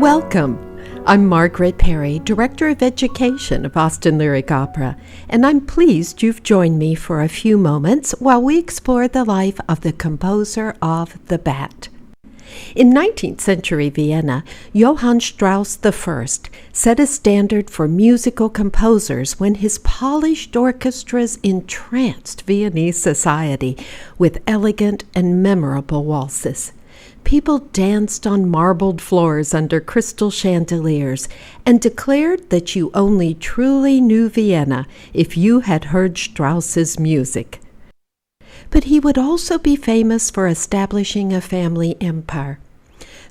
Welcome. I'm Margaret Perry, Director of Education of Austin Lyric Opera, and I'm pleased you've joined me for a few moments while we explore the life of the composer of The Bat. In 19th century Vienna, Johann Strauss I set a standard for musical composers when his polished orchestras entranced Viennese society with elegant and memorable waltzes. People danced on marbled floors under crystal chandeliers and declared that you only truly knew Vienna if you had heard Strauss's music. But he would also be famous for establishing a family empire.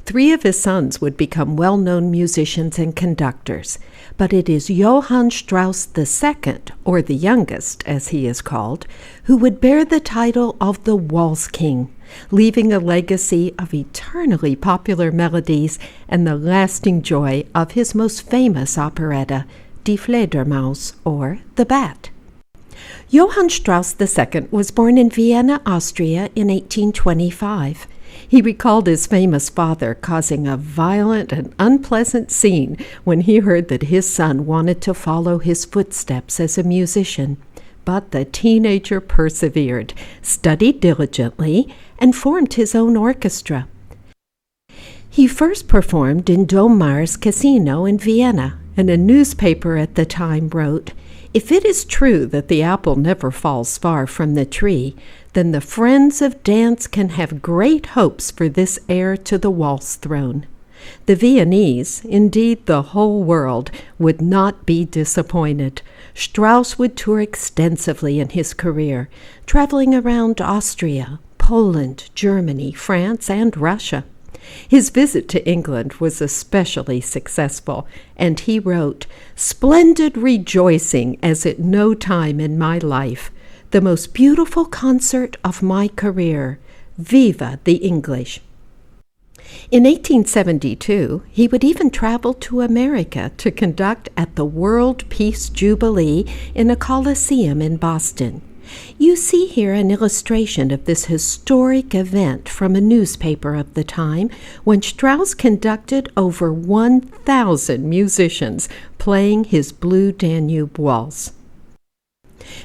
3 of his sons would become well-known musicians and conductors, but it is Johann Strauss II, or the youngest, as he is called, who would bear the title of the Waltz King, leaving a legacy of eternally popular melodies and the lasting joy of his most famous operetta, Die Fledermaus, or The Bat. Johann Strauss II was born in Vienna, Austria in 1825. He recalled his famous father causing a violent and unpleasant scene when he heard that his son wanted to follow his footsteps as a musician. But the teenager persevered, studied diligently, and formed his own orchestra. He first performed in Dommar's Casino in Vienna, and a newspaper at the time wrote, "If it is true that the apple never falls far from the tree, then the friends of dance can have great hopes for this heir to the waltz throne." The Viennese, indeed the whole world, would not be disappointed. Strauss would tour extensively in his career, traveling around Austria, Poland, Germany, France, and Russia. His visit to England was especially successful, and he wrote, "Splendid rejoicing as at no time in my life. The most beautiful concert of my career. Viva the English." In 1872, he would even travel to America to conduct at the World Peace Jubilee in a coliseum in Boston. You see here an illustration of this historic event from a newspaper of the time when Strauss conducted over 1,000 musicians playing his Blue Danube Waltz.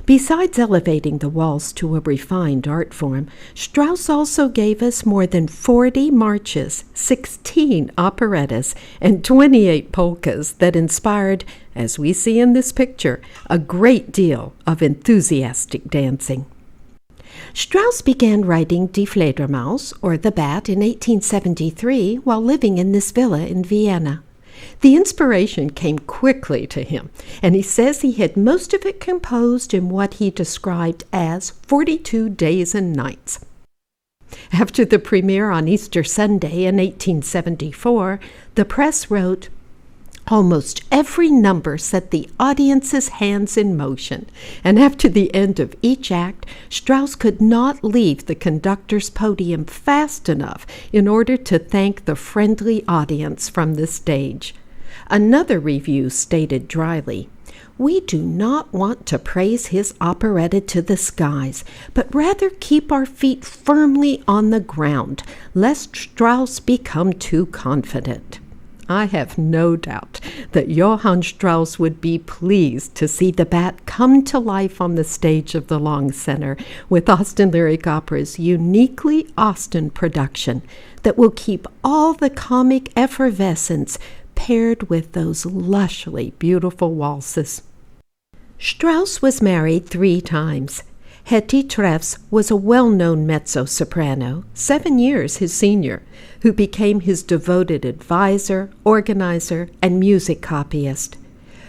Besides elevating the waltz to a refined art form, Strauss also gave us more than 40 marches, 16 operettas, and 28 polkas that inspired, as we see in this picture, a great deal of enthusiastic dancing. Strauss began writing Die Fledermaus, or The Bat, in 1873 while living in this villa in Vienna. The inspiration came quickly to him, and he says he had most of it composed in what he described as 42 days and nights. After the premiere on Easter Sunday in 1874, the press wrote, "Almost every number set the audience's hands in motion, and after the end of each act, Strauss could not leave the conductor's podium fast enough in order to thank the friendly audience from the stage." Another review stated dryly, "We do not want to praise his operetta to the skies, but rather keep our feet firmly on the ground, lest Strauss become too confident." I have no doubt that Johann Strauss would be pleased to see The Bat come to life on the stage of the Long Center with Austin Lyric Opera's uniquely Austin production that will keep all the comic effervescence paired with those lushly beautiful waltzes. Strauss was married 3 times. Hetty Treffs was a well-known mezzo-soprano, 7 years his senior, who became his devoted advisor, organizer, and music copyist.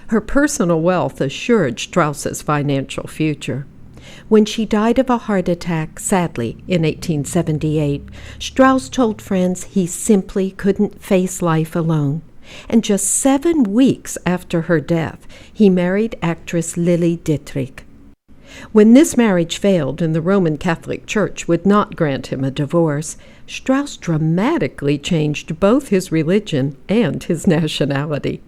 Her personal wealth assured Strauss's financial future. When she died of a heart attack, sadly, in 1878, Strauss told friends he simply couldn't face life alone. And just 7 weeks after her death, he married actress Lili Dittrich. When this marriage failed and the Roman Catholic Church would not grant him a divorce, Strauss dramatically changed both his religion and his nationality.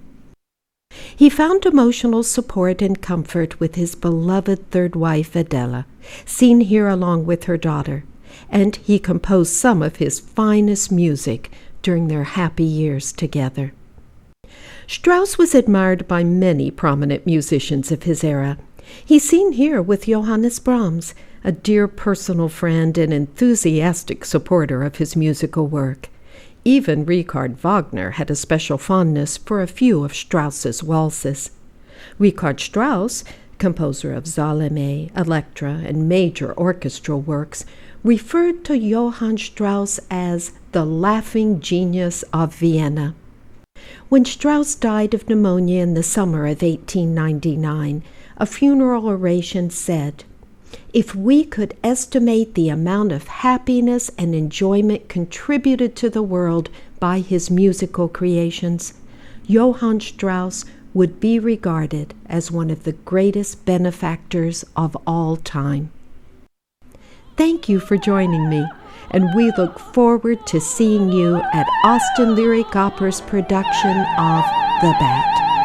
He found emotional support and comfort with his beloved third wife, Adela, seen here along with her daughter, and he composed some of his finest music during their happy years together. Strauss was admired by many prominent musicians of his era. He's seen here with Johannes Brahms, a dear personal friend and enthusiastic supporter of his musical work. Even Richard Wagner had a special fondness for a few of Strauss's waltzes. Richard Strauss, composer of Salome, Elektra, and major orchestral works, referred to Johann Strauss as the laughing genius of Vienna. When Strauss died of pneumonia in the summer of 1899, a funeral oration said, "If we could estimate the amount of happiness and enjoyment contributed to the world by his musical creations, Johann Strauss would be regarded as one of the greatest benefactors of all time." Thank you for joining me, and we look forward to seeing you at Austin Lyric Opera's production of The Bat.